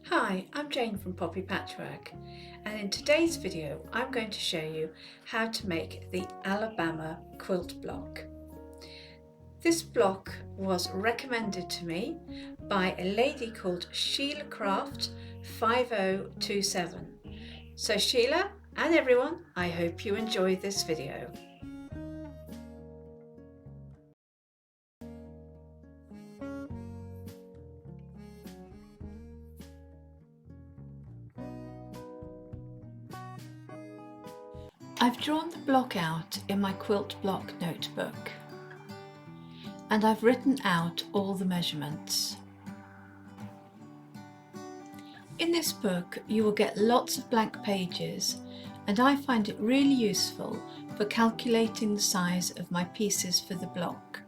Hi, I'm Jane from Poppy Patchwork, and in today's video I'm going to show you how to make the Alabama quilt block. This block was recommended to me by a lady called Sheila Craft 5027. So Sheila and everyone, I hope you enjoy this video. I've drawn the block out in my quilt block notebook and I've written out all the measurements. In this book you will get lots of blank pages and I find it really useful for calculating the size of my pieces for the block.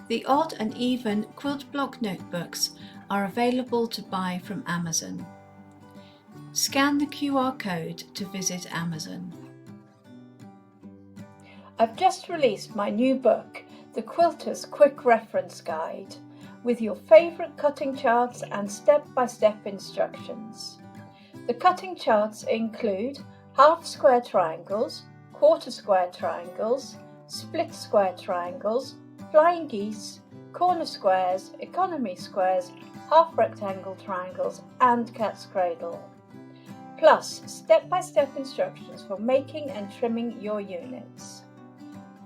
The odd and even quilt block notebooks are available to buy from Amazon. Scan the QR code to visit Amazon. I've just released my new book, The Quilter's Quick Reference Guide, with your favourite cutting charts and step-by-step instructions. The cutting charts include half square triangles, quarter square triangles, split square triangles, flying geese, corner squares, economy squares, half rectangle triangles and cat's cradle. Plus step-by-step instructions for making and trimming your units.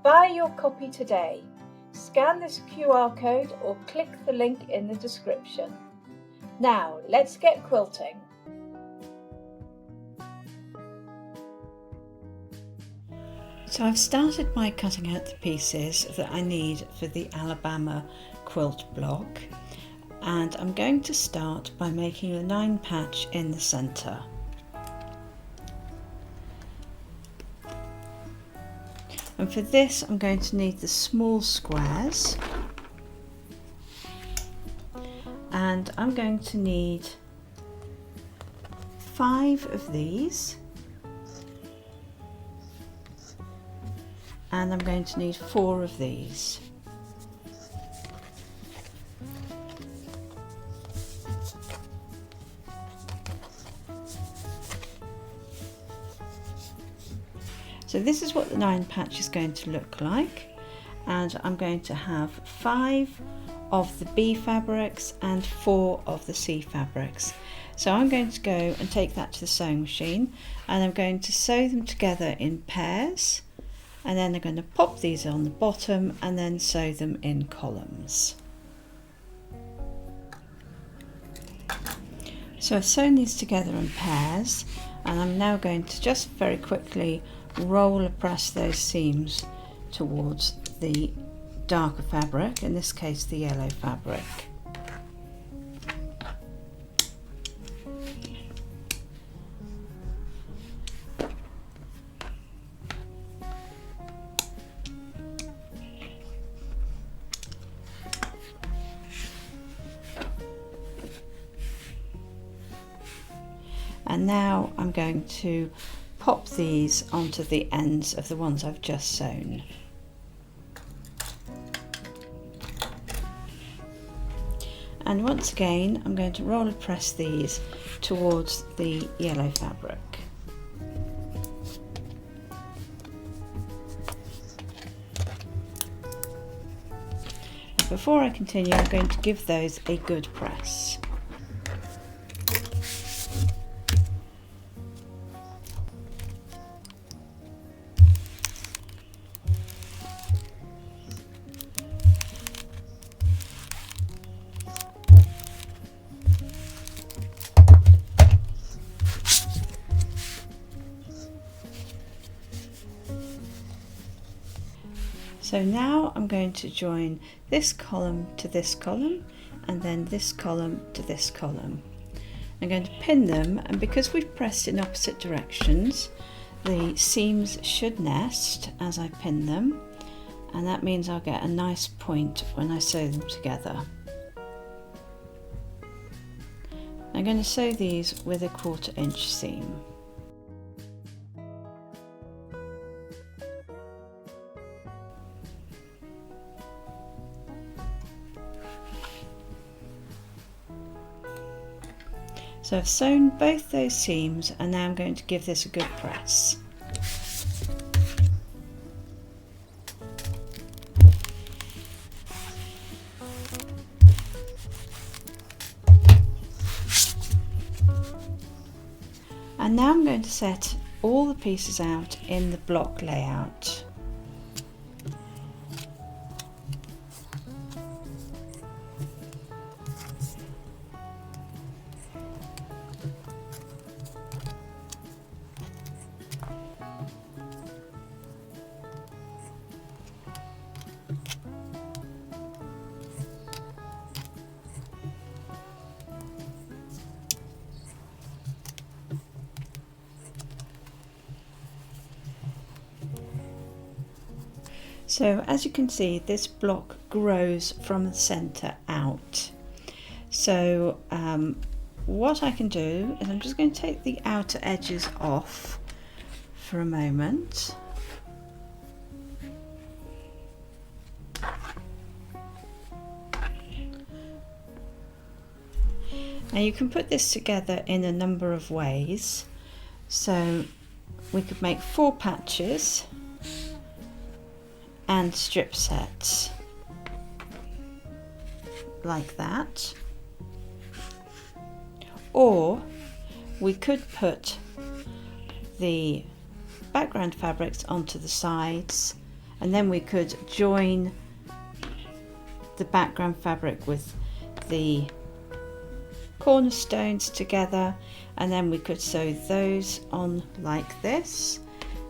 Buy your copy today. Scan this QR code or click the link in the description. Now let's get quilting. So I've started by cutting out the pieces that I need for the Alabama quilt block, and I'm going to start by making a 9 patch in the centre. And for this I'm going to need the small squares, and I'm going to need 5 of these, and I'm going to need 4 of these. So this is what the 9 patch is going to look like, and I'm going to have 5 of the B fabrics and 4 of the C fabrics. So I'm going to go and take that to the sewing machine, and I'm going to sew them together in pairs, and then I'm going to pop these on the bottom and then sew them in columns. So I've sewn these together in pairs, and I'm now going to just very quickly roller press those seams towards the darker fabric, in this case the yellow fabric. And now I'm going to pop these onto the ends of the ones I've just sewn. And once again I'm going to roller press these towards the yellow fabric. And before I continue, I'm going to give those a good press. So now I'm going to join this column to this column and then this column to this column. I'm going to pin them, and because we've pressed in opposite directions, the seams should nest as I pin them, and that means I'll get a nice point when I sew them together. I'm going to sew these with a 1/4 inch seam. So I've sewn both those seams and now I'm going to give this a good press. And now I'm going to set all the pieces out in the block layout. So as you can see, this block grows from the centre out. So what I can do is I'm just going to take the outer edges off for a moment. Now you can put this together in a number of ways. So we could make 4 patches and strip sets like that, or we could put the background fabrics onto the sides and then we could join the background fabric with the cornerstones together, and then we could sew those on like this,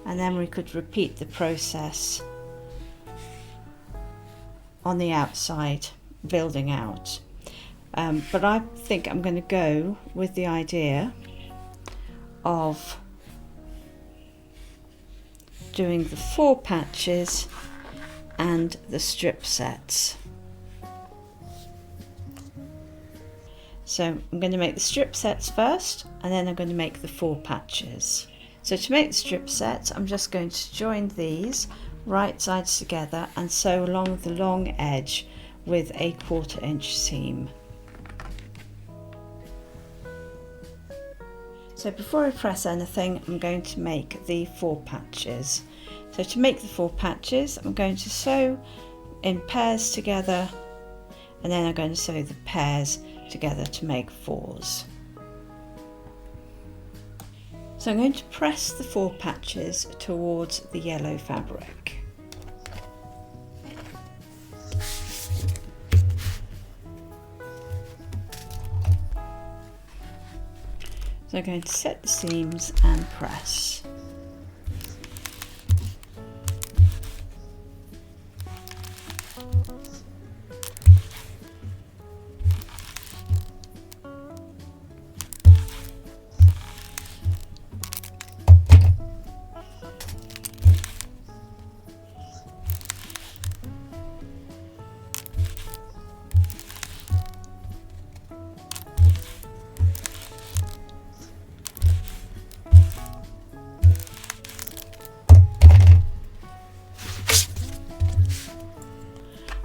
and then we could repeat the process on the outside, building out. But I think I'm going to go with the idea of doing the 4 patches and the strip sets. So I'm going to make the strip sets first, and then I'm going to make the 4 patches. So to make the strip sets, I'm just going to join these right sides together and sew along the long edge with a 1/4 inch seam. So before I press anything, I'm going to make the 4 patches. So to make the 4 patches, I'm going to sew in pairs together, and then I'm going to sew the pairs together to make 4s. So I'm going to press the 4 patches towards the yellow fabric. So I'm going to set the seams and press.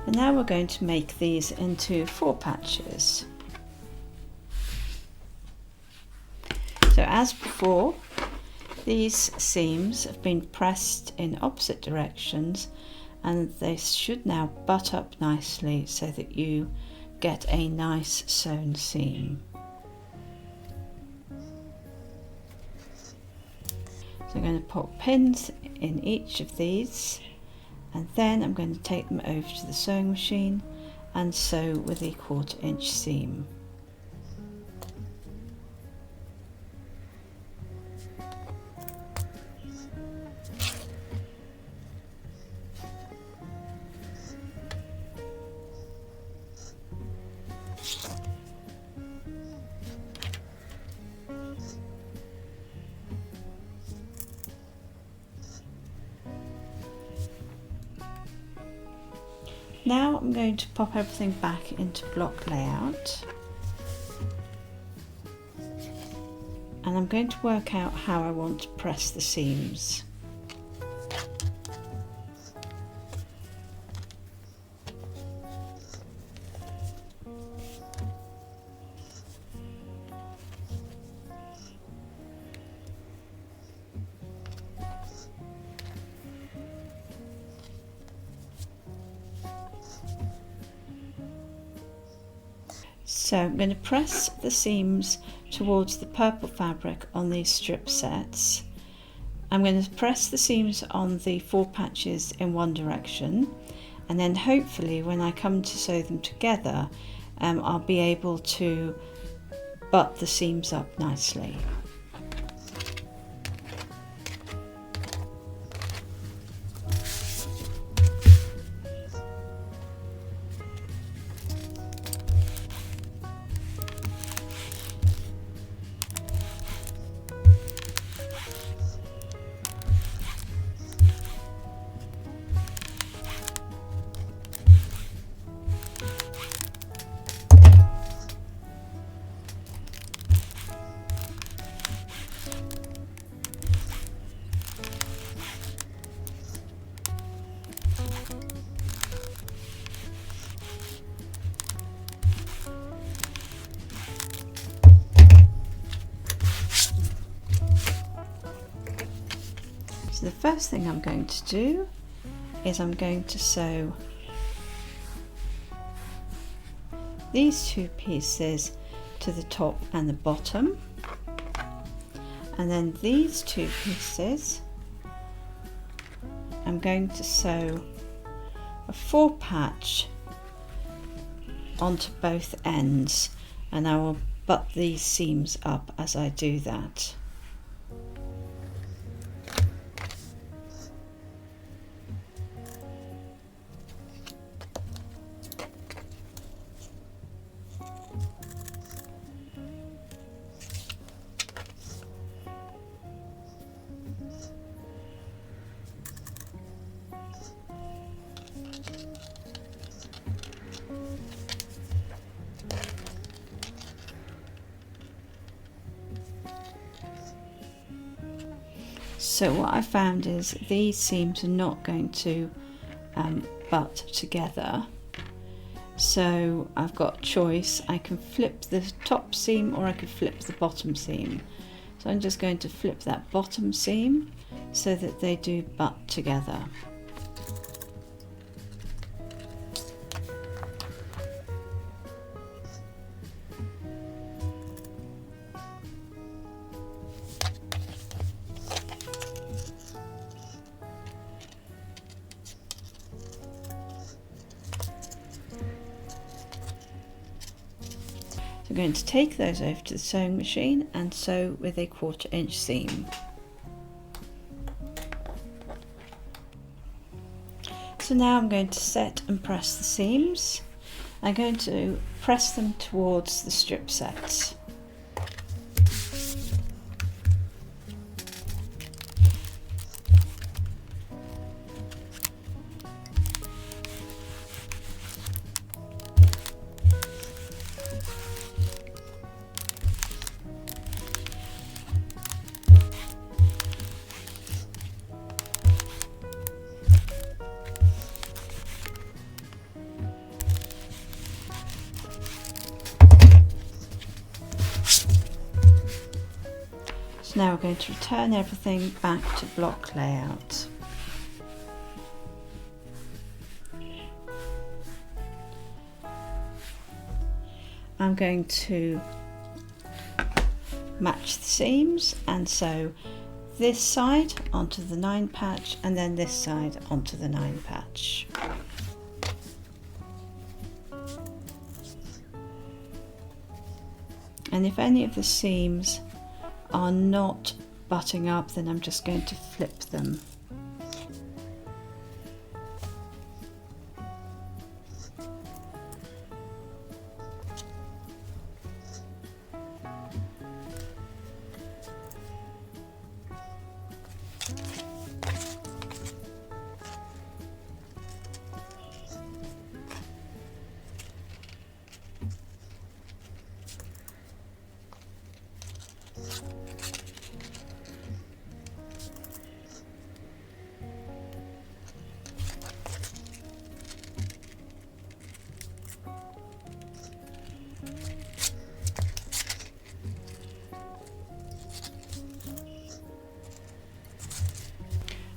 And now we're going to make these into 4 patches. So as before, these seams have been pressed in opposite directions, and they should now butt up nicely so that you get a nice sewn seam. So I'm going to put pins in each of these, and then I'm going to take them over to the sewing machine and sew with a 1/4 inch seam. Now I'm going to pop everything back into block layout, and I'm going to work out how I want to press the seams. So I'm going to press the seams towards the purple fabric on these strip sets. I'm going to press the seams on the 4 patches in one direction, and then hopefully when I come to sew them together, I'll be able to butt the seams up nicely. So the first thing I'm going to do is I'm going to sew these 2 pieces to the top and the bottom, and then these 2 pieces I'm going to sew a 4 patch onto both ends, and I will butt these seams up as I do that. So what I found is these seams are not going to butt together, so I've got a choice. I can flip the top seam or I can flip the bottom seam. So I'm just going to flip that bottom seam so that they do butt together. I'm going to take those over to the sewing machine and sew with a 1/4 inch seam. So now I'm going to set and press the seams. I'm going to press them towards the strip sets. So now we're going to return everything back to block layout. I'm going to match the seams and sew this side onto the 9 patch and then this side onto the 9 patch. And if any of the seams are not butting up, then I'm just going to flip them.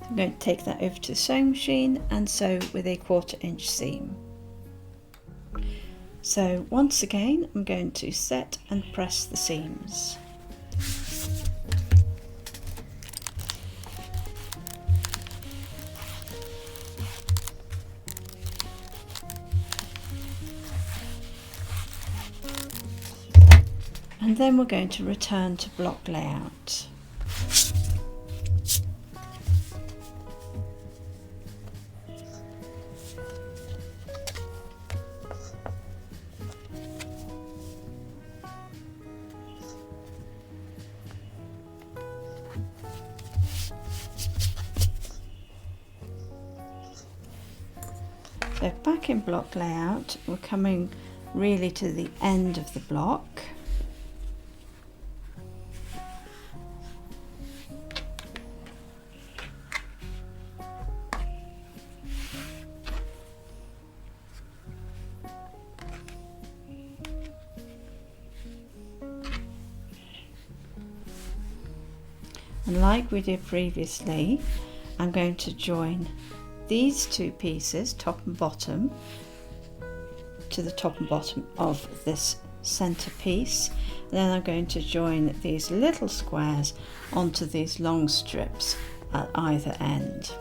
I'm going to take that over to the sewing machine and sew with a 1/4 inch seam. So once again I'm going to set and press the seams. And then we're going to return to block layout. So back in block layout, we're coming really to the end of the block. And like we did previously, I'm going to join these two pieces, top and bottom, to the top and bottom of this center piece. And then I'm going to join these little squares onto these long strips at either end.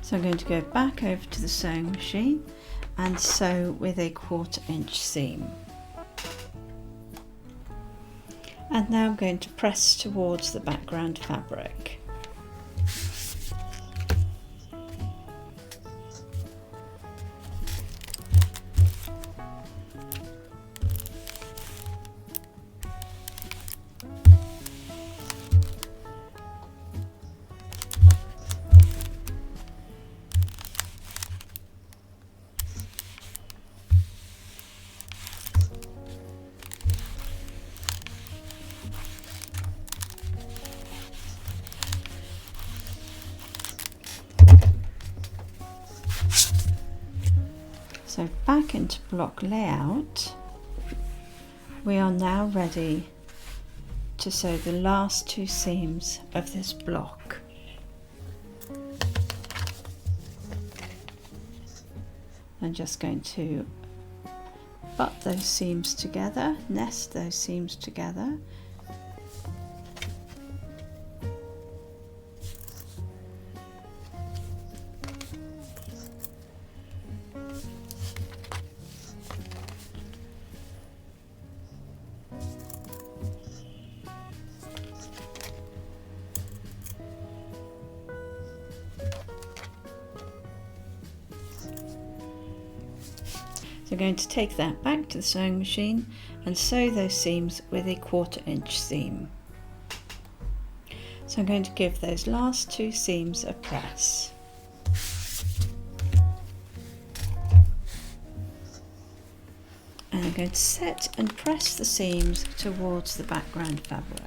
So I'm going to go back over to the sewing machine and sew with a 1/4 inch seam. And now I'm going to press towards the background fabric. So back into block layout, we are now ready to sew the last 2 seams of this block. I'm just going to butt those seams together, nest those seams together. So I'm going to take that back to the sewing machine and sew those seams with a 1/4 inch seam. So I'm going to give those last 2 seams a press. And I'm going to set and press the seams towards the background fabric.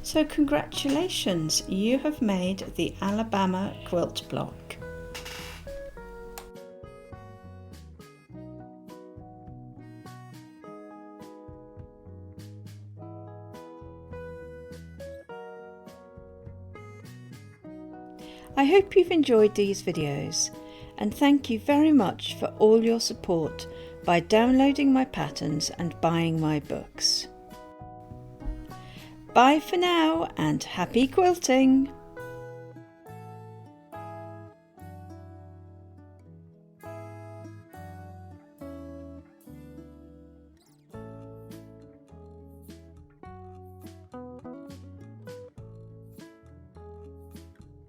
So congratulations, you have made the Alabama quilt block. I hope you've enjoyed these videos, and thank you very much for all your support by downloading my patterns and buying my books. Bye for now and happy quilting!